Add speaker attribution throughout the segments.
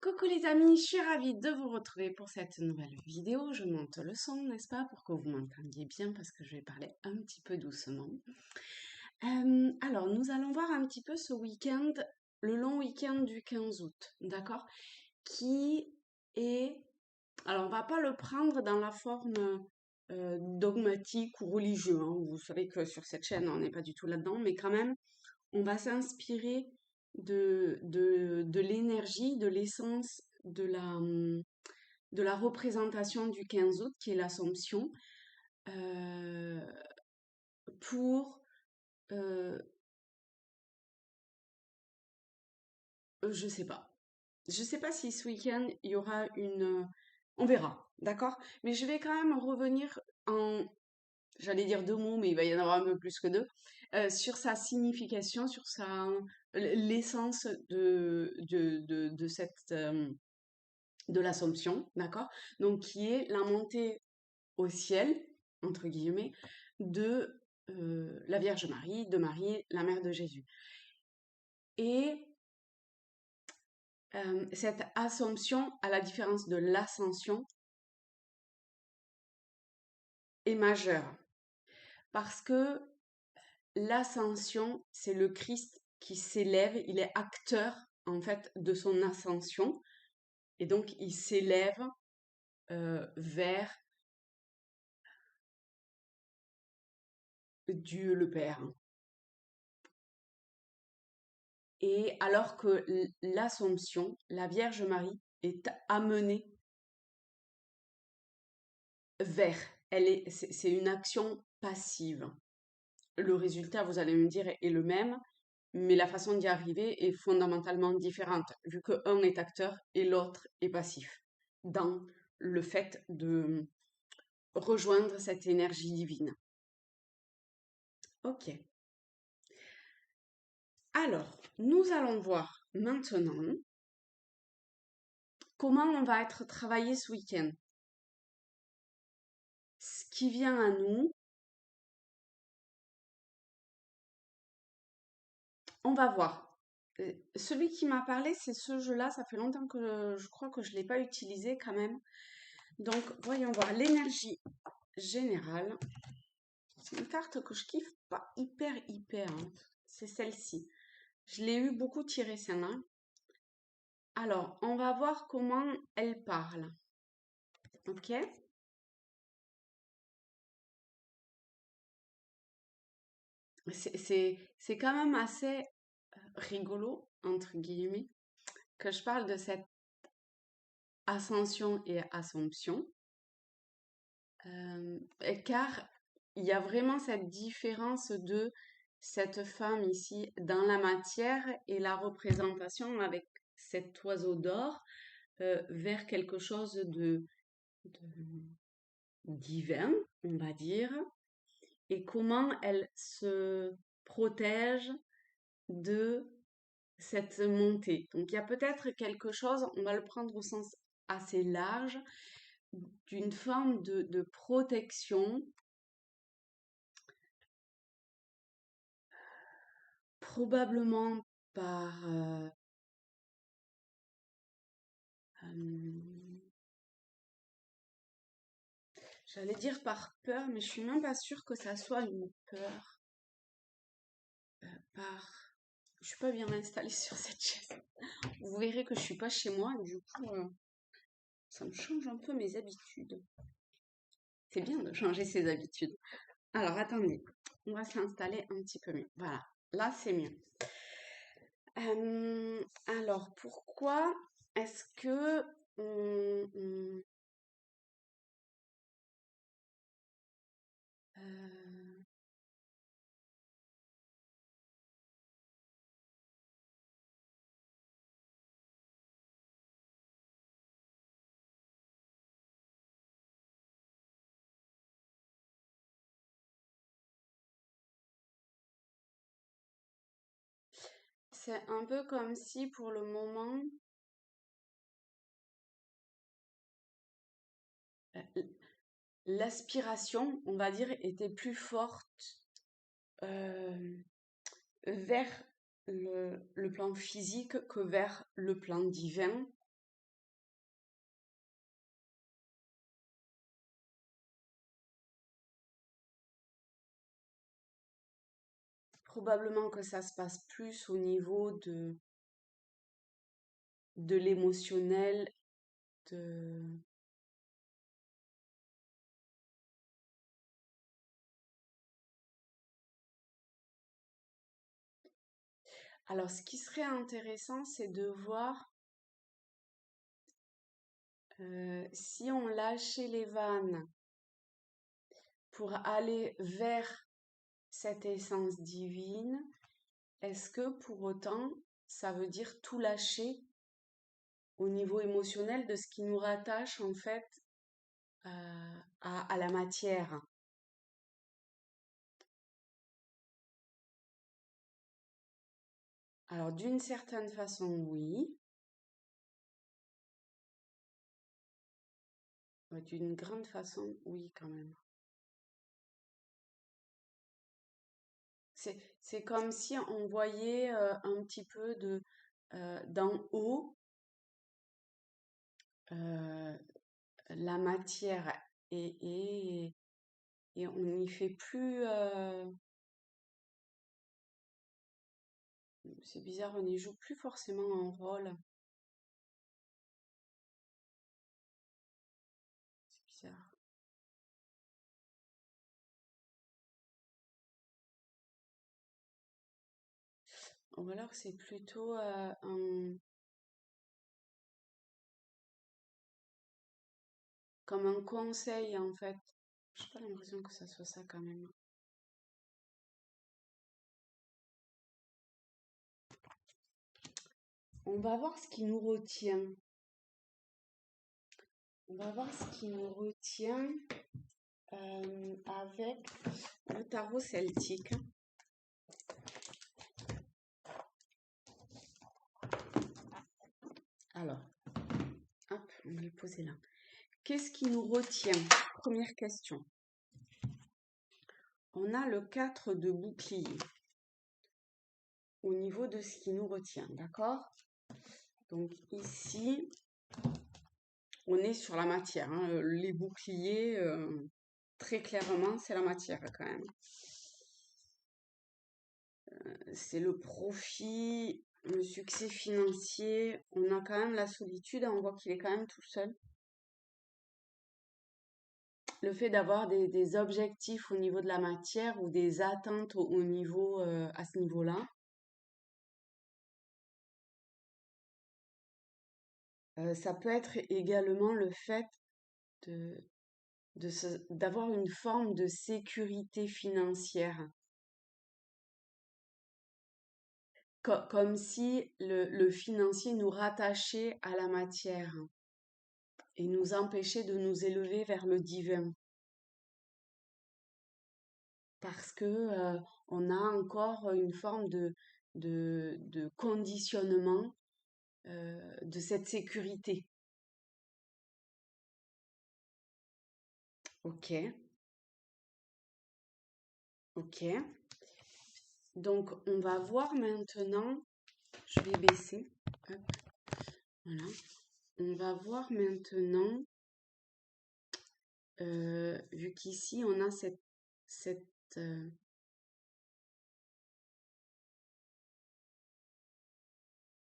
Speaker 1: Coucou les amis, je suis ravie de vous retrouver pour cette nouvelle vidéo. Je monte le son, n'est-ce pas, pour que vous m'entendiez bien parce que je vais parler un petit peu doucement. Alors, nous allons voir un petit peu ce week-end, le long week-end du 15 août, d'accord? Qui est... Alors, on va pas le prendre dans la forme dogmatique ou religieux, hein. Vous savez que sur cette chaîne, on n'est pas du tout là-dedans, mais quand même, on va s'inspirer de l'énergie, de l'essence de la représentation du 15 août, qui est l'Assomption, euh, pour, euh, je sais pas. Je sais pas si ce week-end, il y aura une... On verra, d'accord? Mais je vais quand même revenir en, j'allais dire deux mots, mais il va y en avoir un peu plus que deux, sur sa signification, sur l'essence de cette, de l'Assomption, d'accord? Donc, qui est la montée au ciel, entre guillemets, de la Vierge Marie, de Marie, la mère de Jésus. Et cette Assomption, à la différence de l'Ascension, est majeure. Parce que l'Ascension, c'est le Christ qui s'élève, il est acteur, en fait, de son ascension. Et donc, il s'élève vers Dieu le Père. Et alors que l'Assomption, la Vierge Marie, est amenée vers. C'est une action passive. Le résultat, vous allez me dire, est le même, mais la façon d'y arriver est fondamentalement différente, vu que un est acteur et l'autre est passif, dans le fait de rejoindre cette énergie divine. Ok. Alors, nous allons voir maintenant comment on va être travaillé ce week-end. Ce qui vient à nous, on va voir. Celui qui m'a parlé, c'est ce jeu-là. Ça fait longtemps que je crois que je ne l'ai pas utilisé quand même. Donc, voyons voir l'énergie générale. C'est une carte que je kiffe pas hyper, hein. C'est celle-ci. Je l'ai eu beaucoup tirée celle-là. Alors, on va voir comment elle parle. Ok? C'est quand même assez rigolo, entre guillemets, que je parle de cette ascension et assomption. Car il y a vraiment cette différence de cette femme ici dans la matière et la représentation avec cet oiseau d'or vers quelque chose de divin, on va dire, et comment elle se protège de cette montée. Donc il y a peut-être quelque chose, on va le prendre au sens assez large, d'une forme de protection, probablement par, euh, j'allais dire par peur, mais je suis même pas sûre que ça soit une peur, par... Je suis pas bien installée sur cette chaise. Vous verrez que je suis pas chez moi, du coup, ça me change un peu mes habitudes. C'est bien de changer ses habitudes. Alors, attendez, on va s'installer un petit peu mieux. Voilà, là, c'est mieux. Alors, pourquoi est-ce que euh, c'est un peu comme si pour le moment, euh, l'aspiration, on va dire, était plus forte euh, vers le plan physique que vers le plan divin. probablement que ça se passe plus au niveau de l'émotionnel, de... Alors, ce qui serait intéressant, c'est de voir si on lâchait les vannes pour aller vers cette essence divine, est-ce que pour autant, ça veut dire tout lâcher au niveau émotionnel de ce qui nous rattache en fait à la matière? Alors, d'une certaine façon, oui. D'une grande façon, oui, quand même. C'est comme si on voyait un petit peu d'en haut euh, la matière et, et, et on n'y fait plus. C'est bizarre, on n'y joue plus forcément un rôle. C'est bizarre. Ou alors c'est plutôt comme un conseil en fait. J'ai pas l'impression que ça soit ça quand même. On va voir ce qui nous retient. On va voir ce qui nous retient avec le tarot celtique. Alors, hop, on va le poser là. Qu'est-ce qui nous retient? Première question. On a le 4 de bouclier au niveau de ce qui nous retient, d'accord? Donc ici, on est sur la matière, hein. Les boucliers, très clairement, c'est la matière quand même. C'est le profit, le succès financier. On a quand même la solitude, on voit qu'il est quand même tout seul. Le fait d'avoir des objectifs au niveau de la matière ou des attentes au niveau, à ce niveau-là. Ça peut être également le fait de, d'avoir une forme de sécurité financière. Comme si le financier nous rattachait à la matière et nous empêchait de nous élever vers le divin. Parce que on a encore une forme de conditionnement de cette sécurité. Ok, ok. Donc on va voir maintenant, je vais baisser, hop, voilà. On va voir maintenant, vu qu'ici on a cette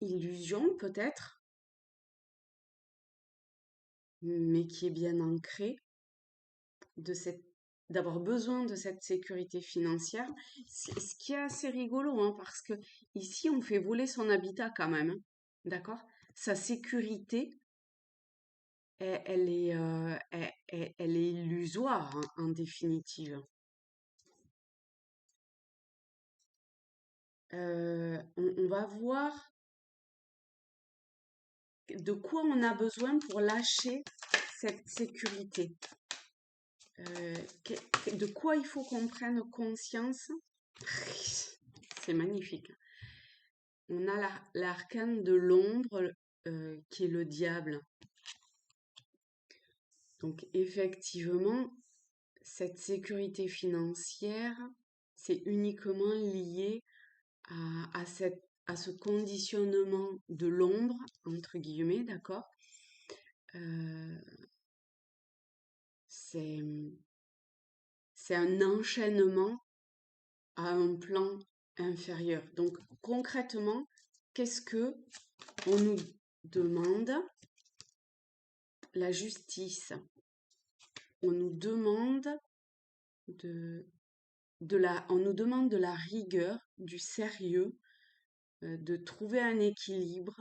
Speaker 1: illusion peut-être, mais qui est bien ancrée, d'avoir besoin de cette sécurité financière. Ce qui est assez rigolo, hein, parce que ici on fait voler son habitat quand même, hein, d'accord? Sa sécurité, elle est illusoire hein, en définitive. On va voir de quoi on a besoin pour lâcher cette sécurité. De quoi il faut qu'on prenne conscience. C'est magnifique. On a l'arcane de l'ombre qui est le diable. Donc effectivement, cette sécurité financière, c'est uniquement lié à ce conditionnement de l'ombre, entre guillemets, d'accord? C'est un enchaînement à un plan inférieur. Donc concrètement, qu'est-ce que on nous demande? La justice. On nous demande on nous demande de la rigueur, du sérieux, de trouver un équilibre,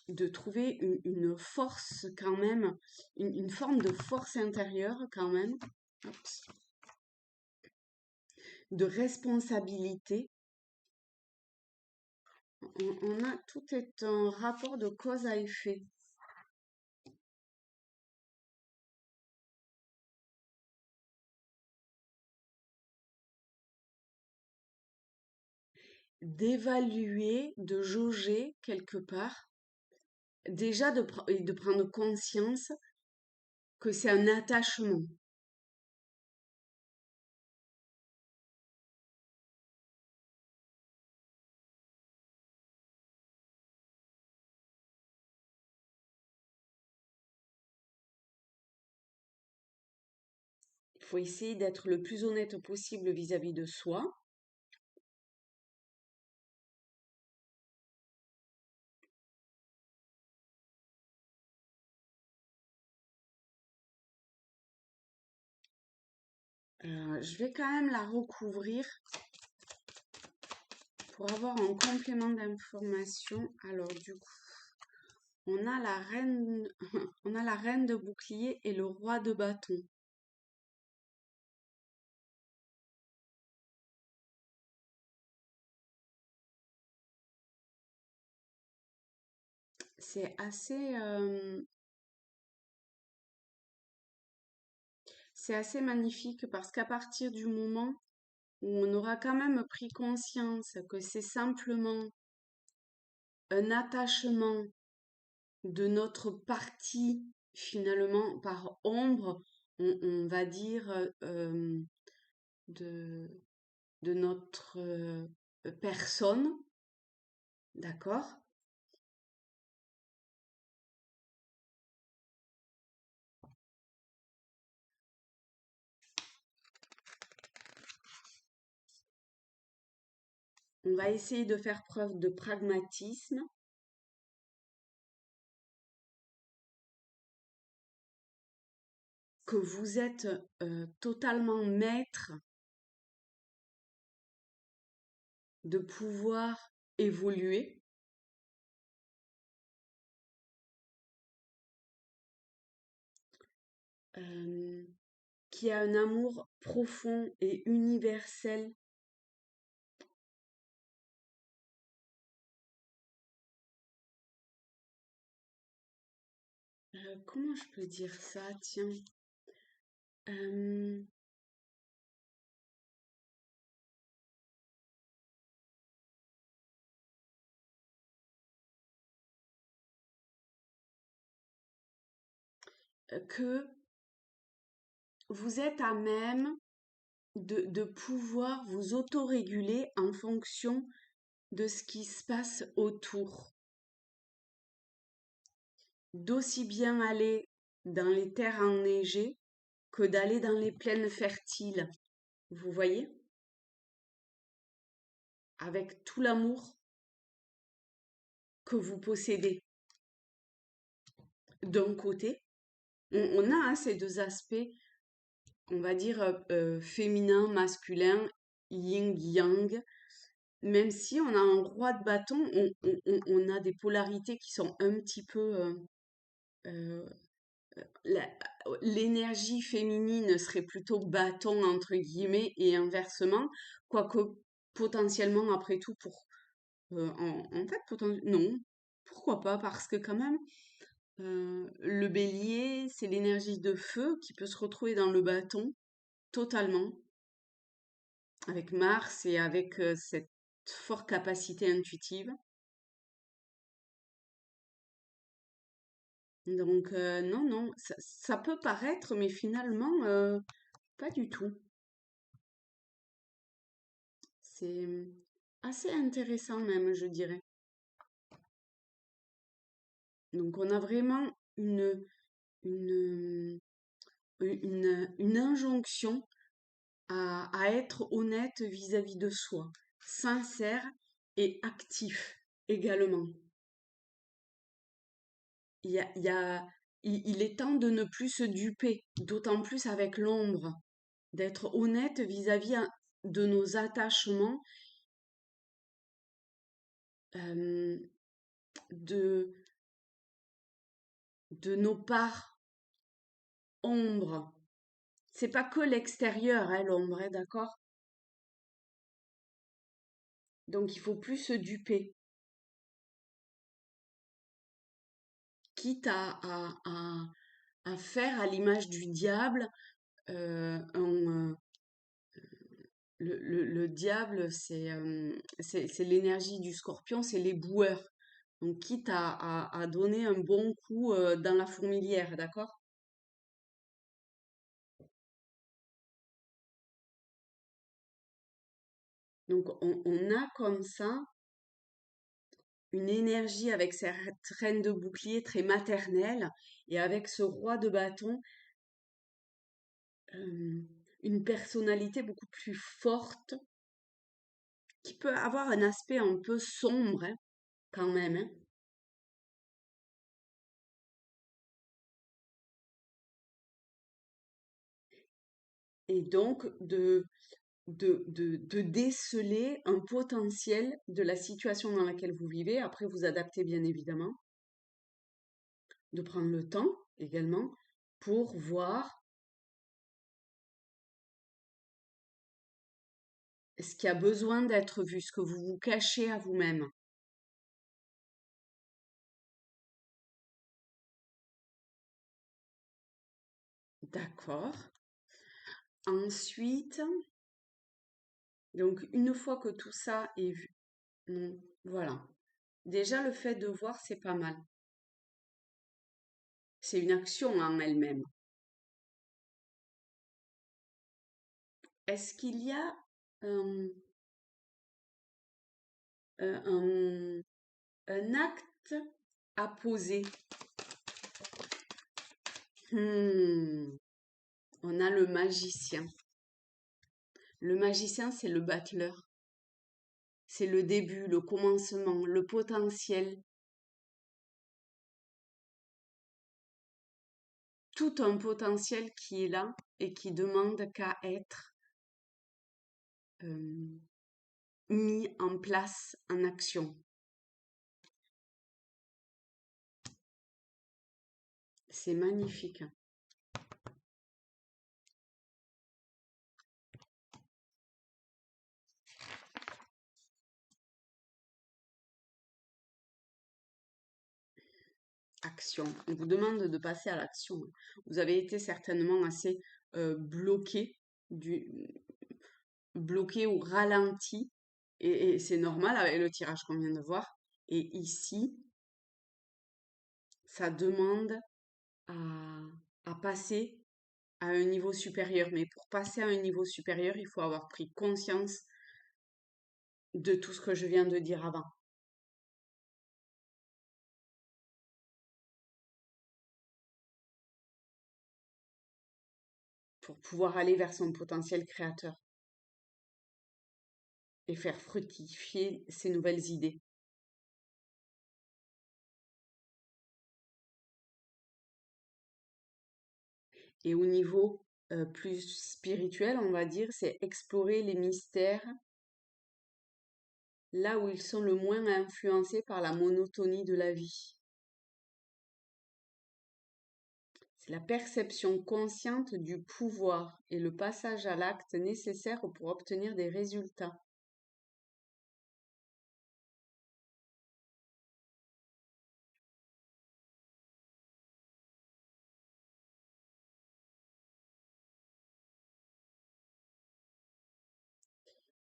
Speaker 1: de trouver une force quand même, une forme de force intérieure quand même, de responsabilité. On a tout est un rapport de cause à effet. D'évaluer, de jauger quelque part, déjà de prendre conscience que c'est un attachement. Il faut essayer d'être le plus honnête possible vis-à-vis de soi. Je vais quand même la recouvrir pour avoir un complément d'information. Alors du coup, on a la reine, on a la reine de bouclier et le roi de bâton. C'est c'est assez magnifique parce qu'à partir du moment où on aura quand même pris conscience que c'est simplement un attachement de notre partie, finalement, par ombre, on va dire, de, de notre personne, d'accord? On va essayer de faire preuve de pragmatisme, que vous êtes totalement maître de pouvoir évoluer, euh, qui a un amour profond et universel. Comment je peux dire ça, tiens? Euh, que vous êtes à même de pouvoir vous autoréguler en fonction de ce qui se passe autour. D'aussi bien aller dans les terres enneigées que d'aller dans les plaines fertiles. Vous voyez? Avec tout l'amour que vous possédez. D'un côté, on a hein, ces deux aspects, on va dire féminin, masculin, yin-yang. Même si on a un roi de bâton, on a des polarités qui sont un petit peu euh, la- l'énergie féminine serait plutôt bâton entre guillemets et inversement, quoique potentiellement après tout en fait non, pourquoi pas, parce que quand même le bélier c'est l'énergie de feu qui peut se retrouver dans le bâton totalement avec Mars et avec cette forte capacité intuitive. Donc non, non, ça peut paraître, mais finalement pas du tout. C'est assez intéressant même, je dirais. Donc on a vraiment une, une injonction à être honnête vis-à-vis de soi. sincère et actif également. Il est temps de ne plus se duper, d'autant plus avec l'ombre, d'être honnête vis-à-vis de nos attachements, euh, de, de nos parts ombres. C'est pas que l'extérieur, hein, l'ombre, hein, d'accord? Donc il faut plus se duper, quitte à faire à l'image du diable. Le diable, c'est l'énergie du scorpion, c'est les boueurs. Donc quitte à donner un bon coup dans la fourmilière, d'accord? Donc on a comme ça une énergie avec cette reine de bouclier très maternelle et avec ce roi de bâton, euh, une personnalité beaucoup plus forte qui peut avoir un aspect un peu sombre hein, quand même. Hein. Et donc de déceler un potentiel de la situation dans laquelle vous vivez. Après, vous adaptez bien évidemment. De prendre le temps également pour voir ce qui a besoin d'être vu, ce que vous vous cachez à vous-même. D'accord. Ensuite, donc une fois que tout ça est vu, voilà. Déjà, le fait de voir, c'est pas mal. C'est une action en elle-même. Est-ce qu'il y a euh, un, un acte à poser? Hmm, on a le magicien. Le magicien, c'est le battleur. C'est le début, le commencement, le potentiel. Tout un potentiel qui est là et qui demande qu'à être euh, mis en place en action. C'est magnifique. Action. On vous demande de passer à l'action. Vous avez été certainement assez bloqué, bloqué ou ralenti. Et c'est normal avec le tirage qu'on vient de voir. Et ici, ça demande à, à passer à un niveau supérieur. Mais pour passer à un niveau supérieur, il faut avoir pris conscience de tout ce que je viens de dire avant. Pour pouvoir aller vers son potentiel créateur et faire fructifier ses nouvelles idées. Et au niveau plus spirituel, on va dire, c'est explorer les mystères là où ils sont le moins influencés par la monotonie de la vie. C'est la perception consciente du pouvoir et le passage à l'acte nécessaire pour obtenir des résultats.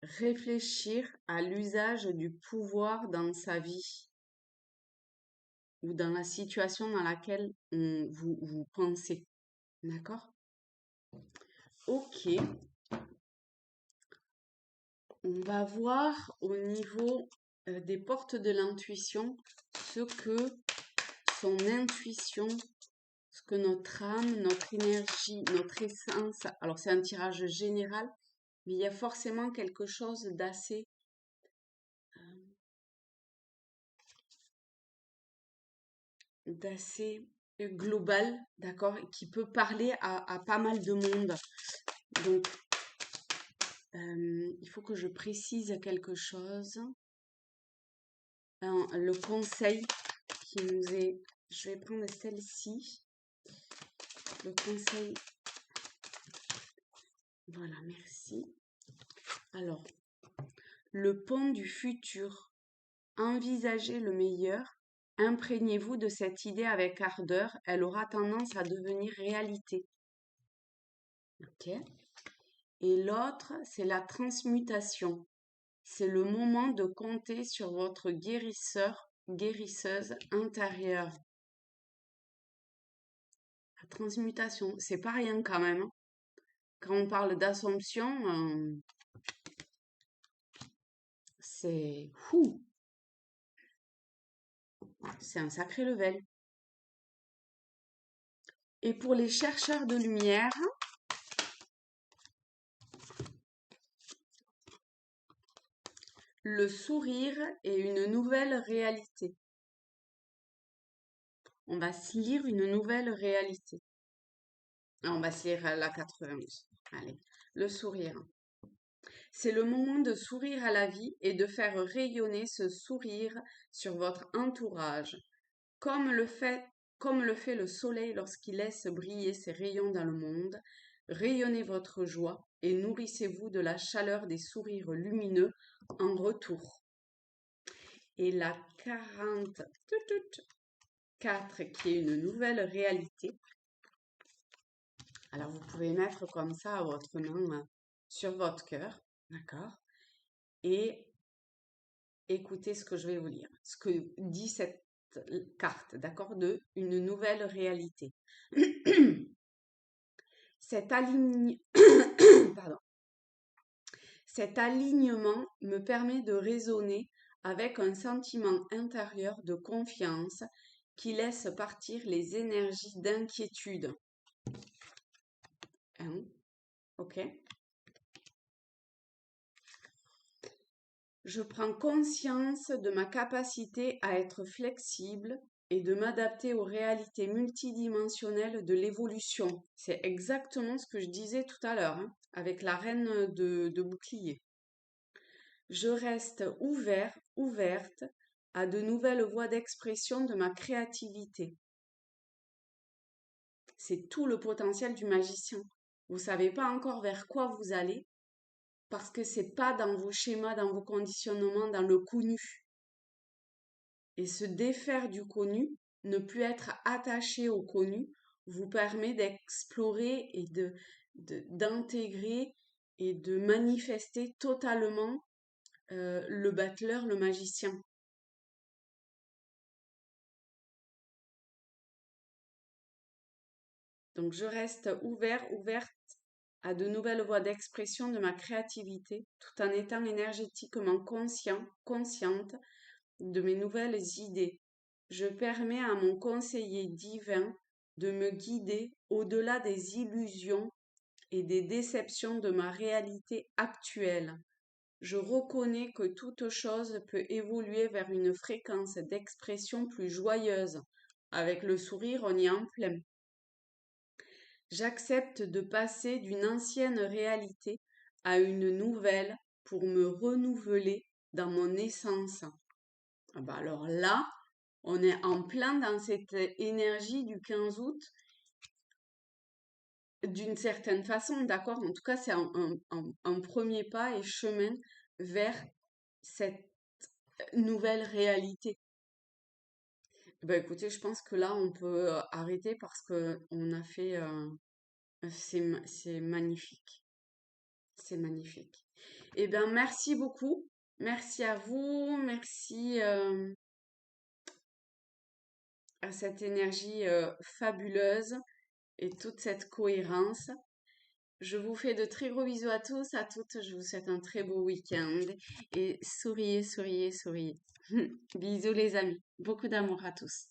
Speaker 1: Réfléchir à l'usage du pouvoir dans sa vie ou dans la situation dans laquelle vous pensez. D'accord? Ok, on va voir au niveau des portes de l'intuition ce que son intuition, ce que notre âme, notre énergie, notre essence, alors c'est un tirage général, mais il y a forcément quelque chose d'assez d'assez global, d'accord, qui peut parler à pas mal de monde. Donc, il faut que je précise quelque chose. Le conseil qui nous est... Je vais prendre celle-ci. Le conseil... Voilà, merci. Alors, le pont du futur. Envisagez le meilleur. Imprégnez-vous de cette idée avec ardeur. Elle aura tendance à devenir réalité. Ok. Et l'autre, c'est la transmutation. C'est le moment de compter sur votre guérisseur, guérisseuse intérieure. La transmutation, c'est pas rien quand même. Quand on parle d'assomption, c'est fou. C'est un sacré level. Et pour les chercheurs de lumière, le sourire est une nouvelle réalité. On va se lire une nouvelle réalité. On va se lire la 91. Allez, le sourire. C'est le moment de sourire à la vie et de faire rayonner ce sourire sur votre entourage, comme le fait le soleil lorsqu'il laisse briller ses rayons dans le monde. Rayonnez votre joie et nourrissez-vous de la chaleur des sourires lumineux en retour. Et la 44, qui est une nouvelle réalité. Alors, vous pouvez mettre comme ça votre main sur votre cœur, d'accord? Et écoutez ce que je vais vous lire, ce que dit cette carte, d'accord? De une nouvelle réalité. Cet alignement me permet de raisonner avec un sentiment intérieur de confiance qui laisse partir les énergies d'inquiétude. Hein? Ok? Je prends conscience de ma capacité à être flexible et de m'adapter aux réalités multidimensionnelles de l'évolution. C'est exactement ce que je disais tout à l'heure, hein, avec la reine de bouclier. Je reste ouverte à de nouvelles voies d'expression de ma créativité. C'est tout le potentiel du magicien. Vous ne savez pas encore vers quoi vous allez parce que c'est pas dans vos schémas, dans vos conditionnements, dans le connu. Et se défaire du connu, ne plus être attaché au connu, vous permet d'explorer et d'intégrer et de manifester totalement le battleur, le magicien. Donc je reste ouverte à de nouvelles voies d'expression de ma créativité, tout en étant énergétiquement consciente de mes nouvelles idées. Je permets à mon conseiller divin de me guider au-delà des illusions et des déceptions de ma réalité actuelle. Je reconnais que toute chose peut évoluer vers une fréquence d'expression plus joyeuse. Avec le sourire, on y est en plein. J'accepte de passer d'une ancienne réalité à une nouvelle pour me renouveler dans mon essence. Ah bah alors là, on est en plein dans cette énergie du 15 août, d'une certaine façon, d'accord? En tout cas, c'est un premier pas et chemin vers cette nouvelle réalité. Ben écoutez, je pense que là, on peut arrêter parce que on a fait... c'est magnifique. C'est magnifique. Eh bien, merci beaucoup. Merci à vous. Merci à cette énergie fabuleuse et toute cette cohérence. Je vous fais de très gros bisous à tous, à toutes. Je vous souhaite un très beau week-end et souriez, souriez, souriez. Bisous les amis. Beaucoup d'amour à tous.